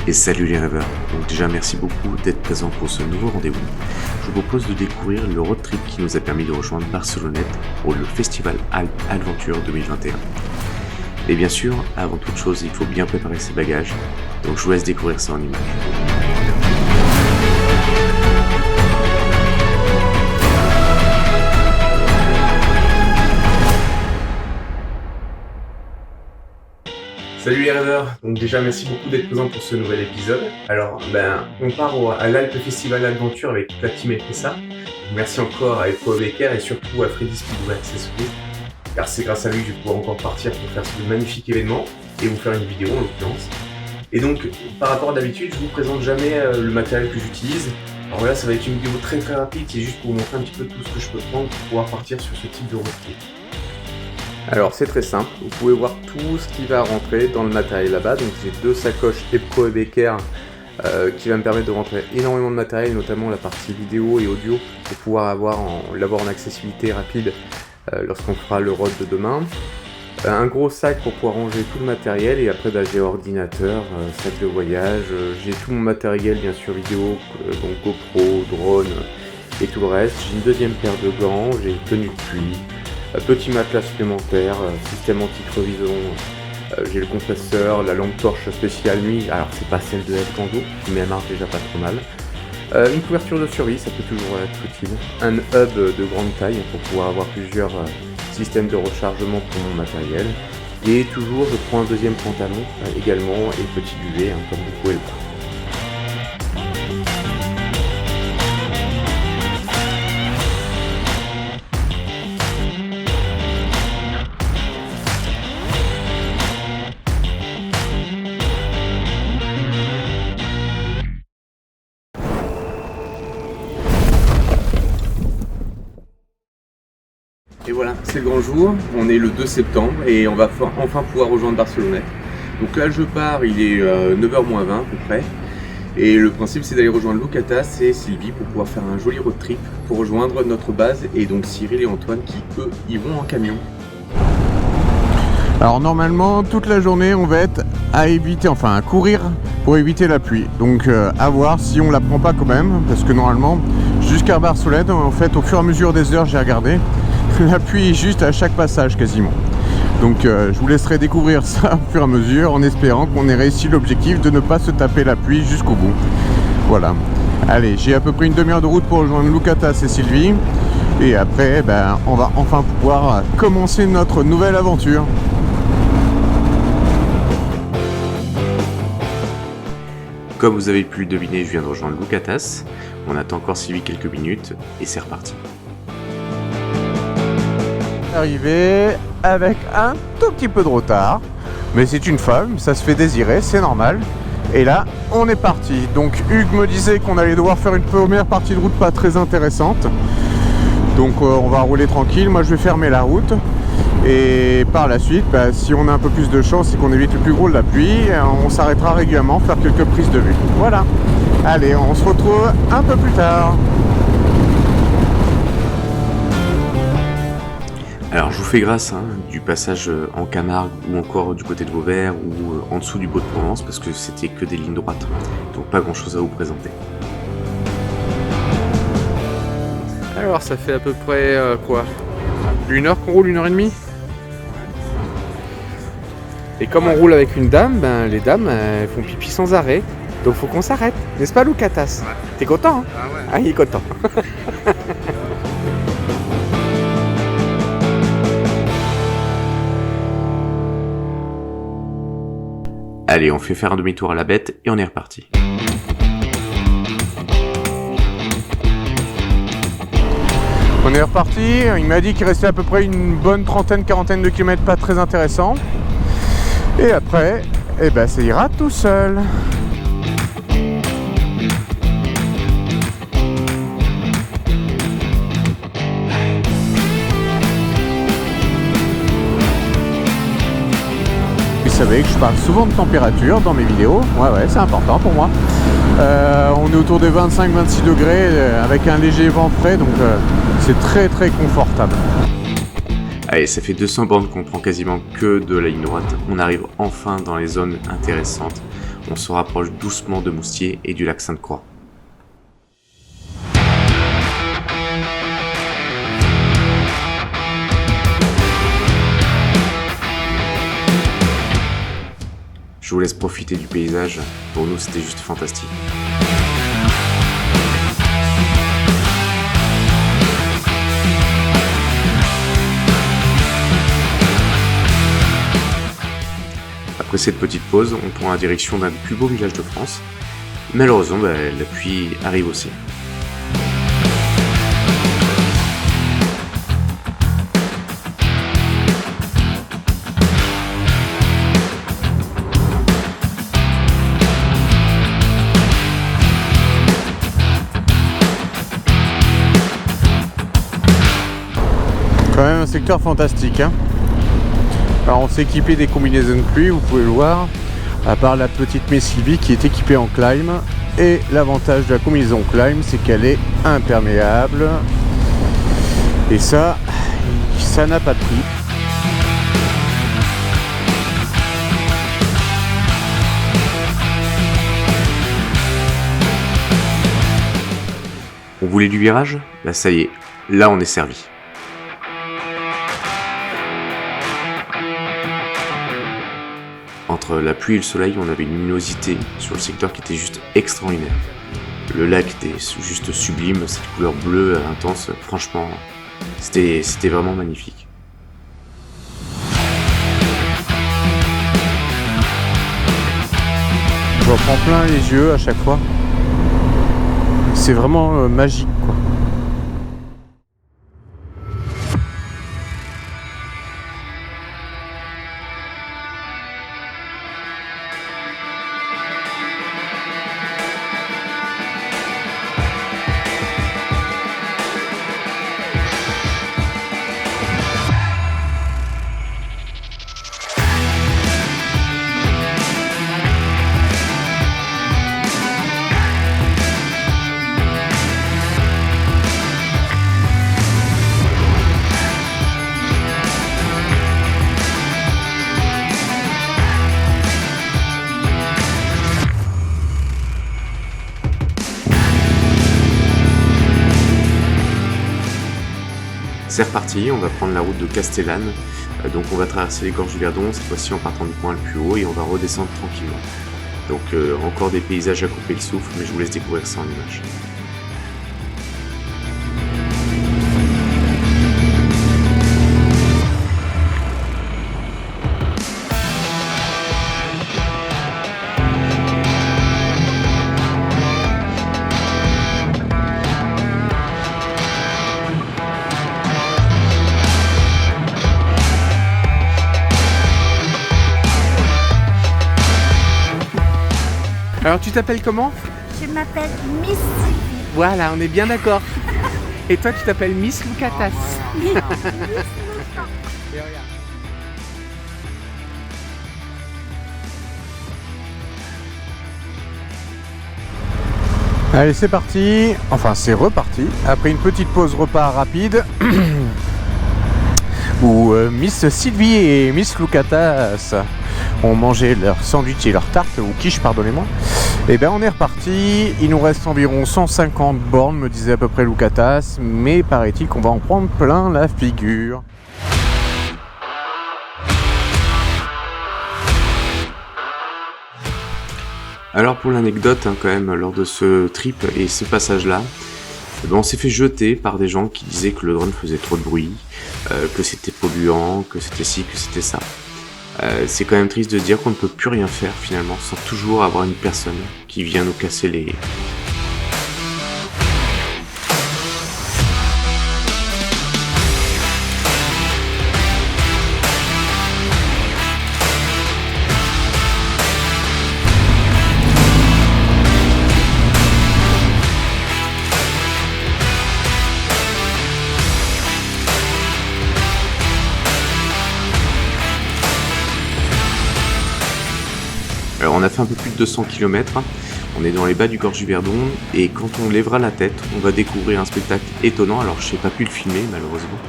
Et salut les rêveurs. Donc déjà merci beaucoup d'être présent pour ce nouveau rendez-vous. Je vous propose de découvrir le road trip qui nous a permis de rejoindre Barcelonnette pour le Festival Alpes Adventure 2021. Et bien sûr, avant toute chose, il faut bien préparer ses bagages. Donc je vous laisse découvrir ça en images. Salut les rêveurs, donc déjà merci beaucoup d'être présents pour ce nouvel épisode. Alors on part à l'Alpes Festival Adventure avec toute la team FSA. Merci encore à Eco Becker et surtout à Freddy Speedway Accessories, car c'est grâce à lui que je vais pouvoir encore partir pour faire ce magnifique événement et vous faire une vidéo en l'occurrence. Et donc par rapport à d'habitude, je vous présente jamais le matériel que j'utilise. Alors là ça va être une vidéo très rapide, c'est juste pour vous montrer un petit peu tout ce que je peux prendre pour pouvoir partir sur ce type de road trip. Alors c'est très simple, vous pouvez voir tout ce qui va rentrer dans le matériel là-bas. Donc j'ai deux sacoches Epco et Becker qui va me permettre de rentrer énormément de matériel, notamment la partie vidéo et audio, pour pouvoir l'avoir en accessibilité rapide lorsqu'on fera le road de demain. Un gros sac pour pouvoir ranger tout le matériel, et après j'ai ordinateur, sac de voyage, j'ai tout mon matériel bien sûr vidéo, donc GoPro, drone et tout le reste. J'ai une deuxième paire de gants, j'ai une tenue de pluie. Petit matelas supplémentaire, système anti-crevaison, j'ai le compresseur, la lampe torche spéciale nuit, alors c'est pas celle de F-Kando, mais elle marche déjà pas trop mal. Une couverture de survie, ça peut toujours être utile. Un hub de grande taille pour pouvoir avoir plusieurs systèmes de rechargement pour mon matériel. Et toujours je prends un deuxième pantalon également, et petit duvet, comme vous pouvez le voir. Et voilà, c'est le grand jour, on est le 2 septembre et on va enfin pouvoir rejoindre Barcelonnette. Donc là je pars, il est 9h moins 20 à peu près. Et le principe c'est d'aller rejoindre Lucatas et Sylvie pour pouvoir faire un joli road trip pour rejoindre notre base. Et donc Cyril et Antoine qui eux y vont en camion. Alors normalement toute la journée on va être à courir pour éviter la pluie. Donc à voir si on la prend pas quand même, parce que normalement jusqu'à Barcelonnette, en fait au fur et à mesure des heures j'ai regardé, la pluie est juste à chaque passage quasiment. Donc je vous laisserai découvrir ça au fur et à mesure, en espérant qu'on ait réussi l'objectif de ne pas se taper la pluie jusqu'au bout. Voilà. Allez, j'ai à peu près une demi-heure de route pour rejoindre Lucatas et Sylvie. Et après, on va enfin pouvoir commencer notre nouvelle aventure. Comme vous avez pu le deviner, je viens de rejoindre Lucatas. On attend encore Sylvie quelques minutes et c'est reparti. Arrivé avec un tout petit peu de retard, mais c'est une femme, ça se fait désirer, c'est normal. Et là on est parti. Donc Hugues me disait qu'on allait devoir faire une première partie de route pas très intéressante, donc on va rouler tranquille. Moi je vais fermer la route, et par la suite si on a un peu plus de chance et qu'on évite le plus gros de la pluie, on s'arrêtera régulièrement faire quelques prises de vue. Voilà, allez, on se retrouve un peu plus tard. Alors je vous fais grâce du passage en Camargue ou encore du côté de Vauvert ou en dessous du Beau de Provence, parce que c'était que des lignes droites, donc pas grand chose à vous présenter. Alors ça fait à peu près quoi, 1 heure qu'on roule, 1 heure et demie. Et comme on roule avec une dame, les dames elles font pipi sans arrêt, donc faut qu'on s'arrête, n'est-ce pas Lucatas? Ouais. T'es content hein? Ah ouais. Ah il est content. Allez, on fait faire un demi-tour à la bête et on est reparti. On est reparti, il m'a dit qu'il restait à peu près une bonne quarantaine de kilomètres pas très intéressant. Et après, ça ira tout seul. Vous savez que je parle souvent de température dans mes vidéos, ouais c'est important pour moi. On est autour des 25-26 degrés avec un léger vent frais, donc c'est très confortable. Allez, ça fait 200 bornes qu'on prend quasiment que de la ligne droite. On arrive enfin dans les zones intéressantes. on se rapproche doucement de Moustier et du lac Sainte-Croix. Je vous laisse profiter du paysage, pour nous c'était juste fantastique. Après cette petite pause, on prend la direction d'un des plus beaux villages de France. Malheureusement, la pluie arrive aussi. Quand même un secteur fantastique, hein. Alors on s'est équipé des combinaisons de pluie, vous pouvez le voir, à part la petite Messylvie qui est équipée en climb. Et l'avantage de la combinaison climb, c'est qu'elle est imperméable. Et ça n'a pas de prix. On voulait du virage ? Ça y est, là on est servi. Entre la pluie et le soleil, on avait une luminosité sur le secteur qui était juste extraordinaire. Le lac était juste sublime, cette couleur bleue intense, franchement, c'était vraiment magnifique. J'en prends plein les yeux à chaque fois. C'est vraiment magique, quoi. C'est reparti, on va prendre la route de Castellane, donc on va traverser les gorges du Verdon, cette fois-ci en partant du point le plus haut et on va redescendre tranquillement. Donc encore des paysages à couper le souffle, mais je vous laisse découvrir ça en images. Alors tu t'appelles comment? Je m'appelle Miss Sylvie. Voilà, on est bien d'accord. Et toi tu t'appelles Miss Lucatas. Allez, c'est parti. Enfin, c'est reparti. Après une petite pause repas rapide, où Miss Sylvie et Miss Lucatas ont mangé leur sandwich et leur tarte, ou quiche, pardonnez-moi. Et bien, on est reparti. Il nous reste environ 150 bornes, me disait à peu près Lucatas, mais paraît-il qu'on va en prendre plein la figure. Alors pour l'anecdote, quand même, lors de ce trip et ce passage-là, on s'est fait jeter par des gens qui disaient que le drone faisait trop de bruit, que c'était polluant, que c'était ci, que c'était ça. C'est quand même triste de se dire qu'on ne peut plus rien faire finalement sans toujours avoir une personne qui vient nous casser les... Alors on a fait un peu plus de 200 km, on est dans les bas du gorge du Verdon et quand on lèvera la tête, on va découvrir un spectacle étonnant. Alors je n'ai pas pu le filmer malheureusement,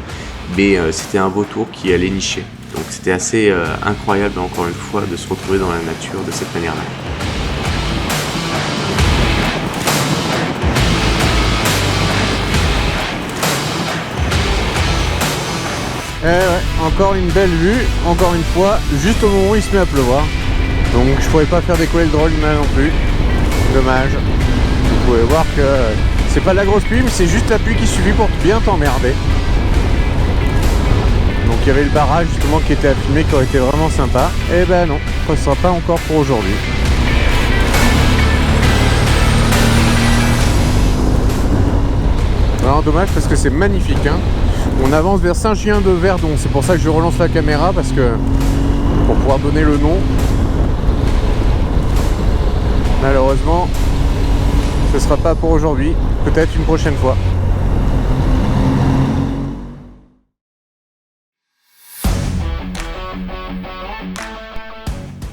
mais c'était un vautour qui allait nicher. Donc c'était assez incroyable encore une fois de se retrouver dans la nature de cette manière-là. ouais, encore une belle vue, encore une fois, juste au moment où il se met à pleuvoir. Donc je pourrais pas faire décoller le drone là non plus. Dommage. Vous pouvez voir que c'est pas de la grosse pluie, mais c'est juste la pluie qui suffit pour bien t'emmerder. Donc il y avait le barrage justement qui était à filmer, qui aurait été vraiment sympa. Et ben non, ce sera pas encore pour aujourd'hui. Alors dommage parce que c'est magnifique, hein. On avance vers Saint-Julien-de-Verdon, c'est pour ça que je relance la caméra, parce que pour pouvoir donner le nom. Malheureusement, ce sera pas pour aujourd'hui, peut-être une prochaine fois.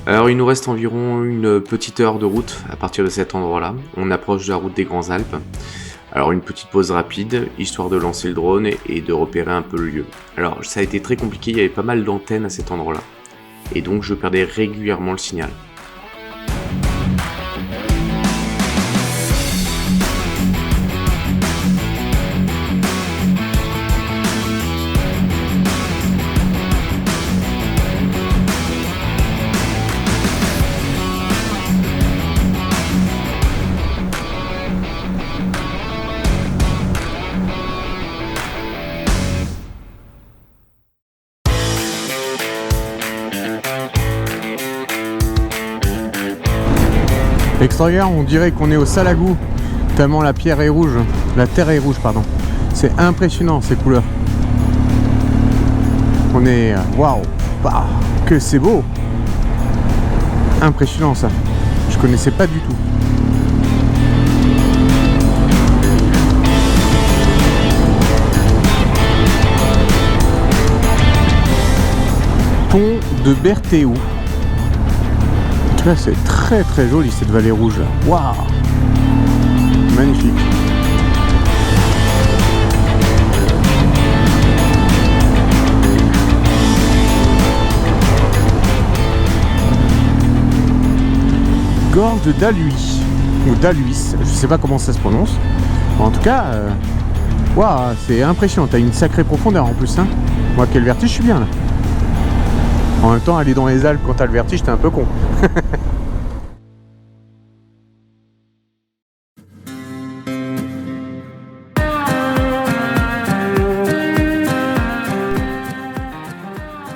Alors il nous reste environ une petite heure de route à partir de cet endroit-là. On approche de la route des Grands Alpes. Alors une petite pause rapide, histoire de lancer le drone et de repérer un peu le lieu. Alors ça a été très compliqué, il y avait pas mal d'antennes à cet endroit-là. Et donc je perdais régulièrement le signal. L'extérieur, on dirait qu'on est au Salagou, tellement la pierre est rouge, la terre est rouge, pardon. C'est impressionnant ces couleurs. On est, waouh, bah, que c'est beau. Impressionnant ça. Je connaissais pas du tout. Pont de Berthéou. Là, c'est très très joli cette vallée rouge. Waouh, magnifique. Gorge d'Aluy ou d'Aluis, je sais pas comment ça se prononce. En tout cas, waouh, c'est impressionnant. T'as une sacrée profondeur en plus, hein. Moi, quel vertige, je suis bien là. En même temps, aller dans les Alpes quand t'as le vertige, t'es un peu con.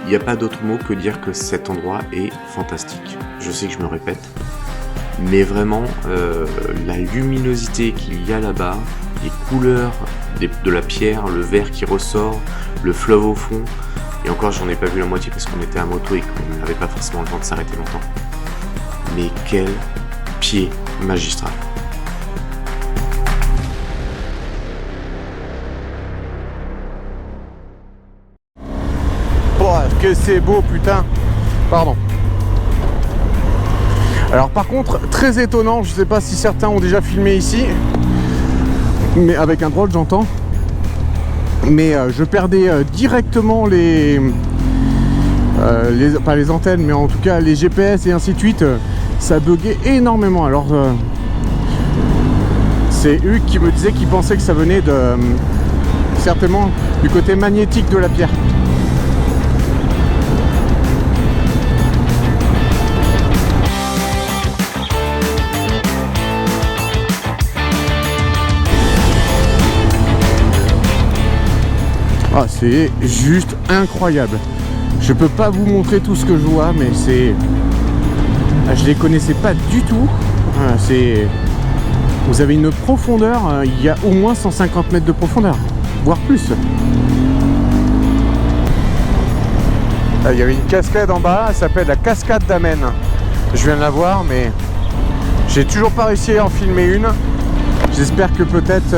Il n'y a pas d'autre mot que dire que cet endroit est fantastique. Je sais que je me répète, mais vraiment, la luminosité qu'il y a là-bas, les couleurs de la pierre, le vert qui ressort, le fleuve au fond, et encore j'en ai pas vu la moitié parce qu'on était à moto et qu'on n'avait pas forcément le temps de s'arrêter longtemps. Mais quel pied magistral! Oh, que c'est beau, putain! Pardon. Alors par contre, très étonnant, je sais pas si certains ont déjà filmé ici, mais avec un drone j'entends. Mais je perdais directement pas les antennes, mais en tout cas les GPS et ainsi de suite. Ça buguait énormément. Alors c'est Hugues qui me disait qu'il pensait que ça venait de certainement du côté magnétique de la pierre. Ah, c'est juste incroyable. Je peux pas vous montrer tout ce que je vois, mais c'est... Je les connaissais pas du tout. C'est... Vous avez une profondeur, il y a au moins 150 mètres de profondeur, voire plus. Il y avait une cascade en bas, elle s'appelle la cascade d'Amen. Je viens de la voir, mais j'ai toujours pas réussi à en filmer une. J'espère que peut-être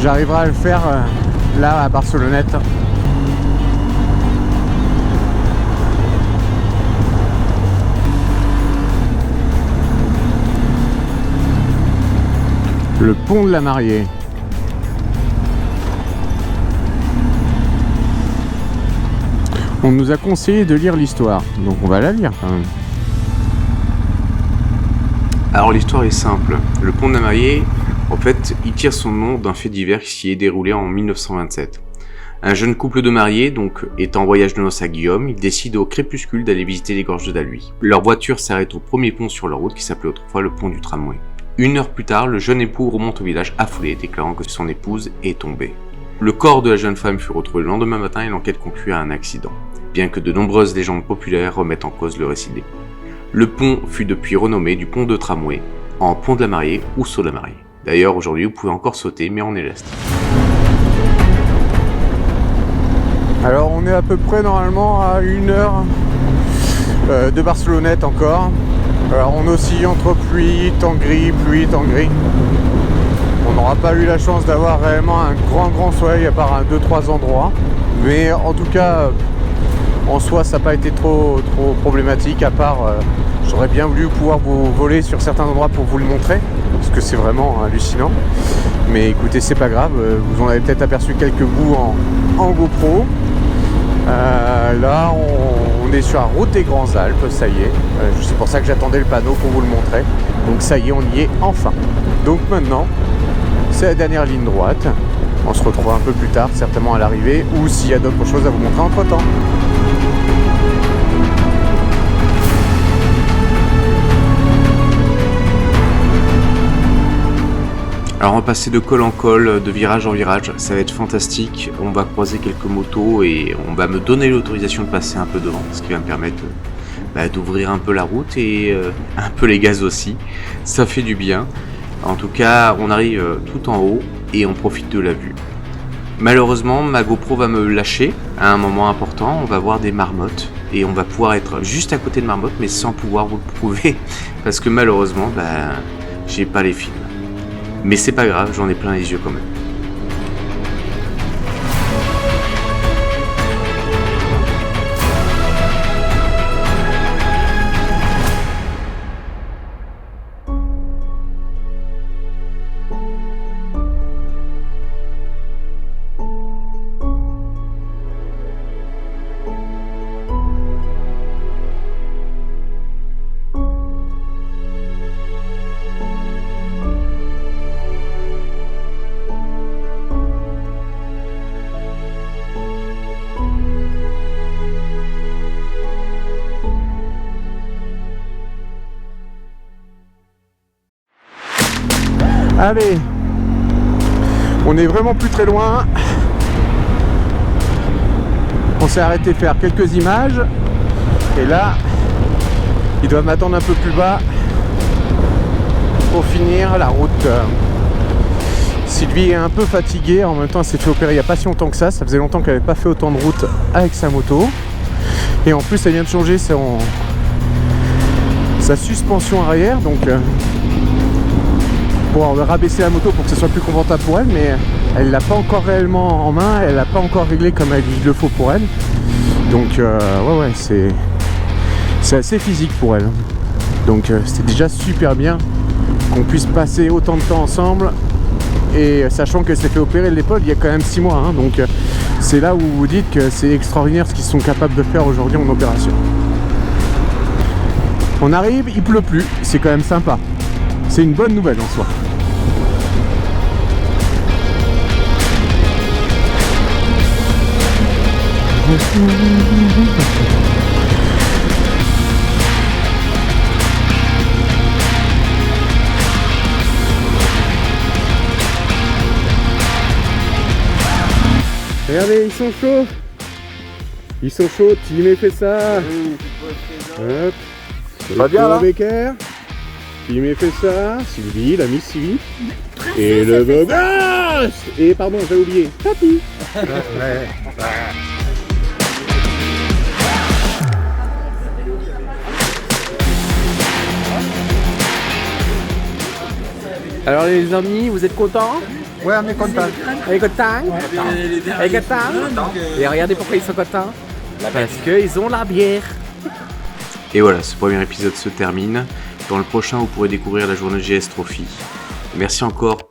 j'arriverai à le faire là à Barcelonnette. Le pont de la Mariée. On nous a conseillé de lire l'histoire, donc on va la lire quand même. Alors l'histoire est simple. Le pont de la Mariée, en fait, il tire son nom d'un fait divers qui s'y est déroulé en 1927. Un jeune couple de mariés, donc, est en voyage de noces à Guillaume, ils décident au crépuscule d'aller visiter les gorges de Daluy. Leur voiture s'arrête au premier pont sur leur route qui s'appelait autrefois le pont du tramway. 1 heure plus tard, le jeune époux remonte au village affolé, déclarant que son épouse est tombée. Le corps de la jeune femme fut retrouvé le lendemain matin et l'enquête conclut à un accident, bien que de nombreuses légendes populaires remettent en cause le récit des. Le pont fut depuis renommé du pont de tramway en pont de la mariée ou saut de la mariée. D'ailleurs, aujourd'hui, vous pouvez encore sauter, mais en élastique. Alors on est à peu près normalement à 1 heure de Barcelonnette encore. Alors on oscille entre pluie, temps gris. On n'aura pas eu la chance d'avoir réellement un grand soleil à part 2-3 endroits. Mais en tout cas, en soi ça n'a pas été trop problématique, à part j'aurais bien voulu pouvoir vous voler sur certains endroits pour vous le montrer, parce que c'est vraiment hallucinant. Mais écoutez, c'est pas grave, vous en avez peut-être aperçu quelques bouts en GoPro. Là on est sur la route des Grands Alpes, ça y est, c'est pour ça que j'attendais le panneau pour vous le montrer. Donc ça y est, on y est enfin. Donc maintenant c'est la dernière ligne droite, on se retrouve un peu plus tard certainement à l'arrivée, ou s'il y a d'autres choses à vous montrer entre temps. Alors on va passer de col en col, de virage en virage, ça va être fantastique. On va croiser quelques motos et on va me donner l'autorisation de passer un peu devant, ce qui va me permettre d'ouvrir un peu la route et un peu les gaz aussi. Ça fait du bien. En tout cas, on arrive tout en haut et on profite de la vue. Malheureusement, ma GoPro va me lâcher à un moment important. On va voir des marmottes et on va pouvoir être juste à côté de marmottes, mais sans pouvoir vous le prouver parce que malheureusement, j'ai pas les films. Mais c'est pas grave, j'en ai plein les yeux quand même. Allez, on est vraiment plus très loin. On s'est arrêté faire quelques images. Et là, ils doivent m'attendre un peu plus bas pour finir la route. Sylvie est un peu fatiguée. En même temps, elle s'est fait opérer il n'y a pas si longtemps que ça. Ça faisait longtemps qu'elle n'avait pas fait autant de route avec sa moto. Et en plus, elle vient de changer sa suspension arrière. Donc... pour rabaisser la moto pour que ce soit plus confortable pour elle, mais elle l'a pas encore réellement en main, elle l'a pas encore réglé comme il le faut pour elle. Donc ouais, c'est assez physique pour elle. Donc c'est déjà super bien qu'on puisse passer autant de temps ensemble, et sachant qu'elle s'est fait opérer de l'épaule il y a quand même 6 mois, hein, donc c'est là où vous vous dites que c'est extraordinaire ce qu'ils sont capables de faire aujourd'hui en opération. On arrive, il pleut plus, c'est quand même sympa. C'est une bonne nouvelle en soi. Regardez, ils sont chauds. Ils sont chauds, Tim fait ça. Hop. Pas bien là. Becker. Tim fait ça. Sylvie, la Miss Sylvie. Et le beau gosse. Et pardon, j'ai oublié. Papy. Ouais. Alors les amis, vous êtes contents? Ouais, on est content. Elle est contente? Elle est contente? Et regardez pourquoi ils sont contents. Parce qu'ils ont la bière. Et voilà, ce premier épisode se termine. Dans le prochain, vous pourrez découvrir la journée GS Trophy. Merci encore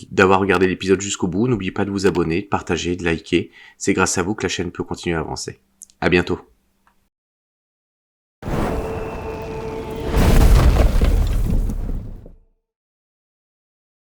d'avoir regardé l'épisode jusqu'au bout. N'oubliez pas de vous abonner, de partager, de liker. C'est grâce à vous que la chaîne peut continuer à avancer. À bientôt.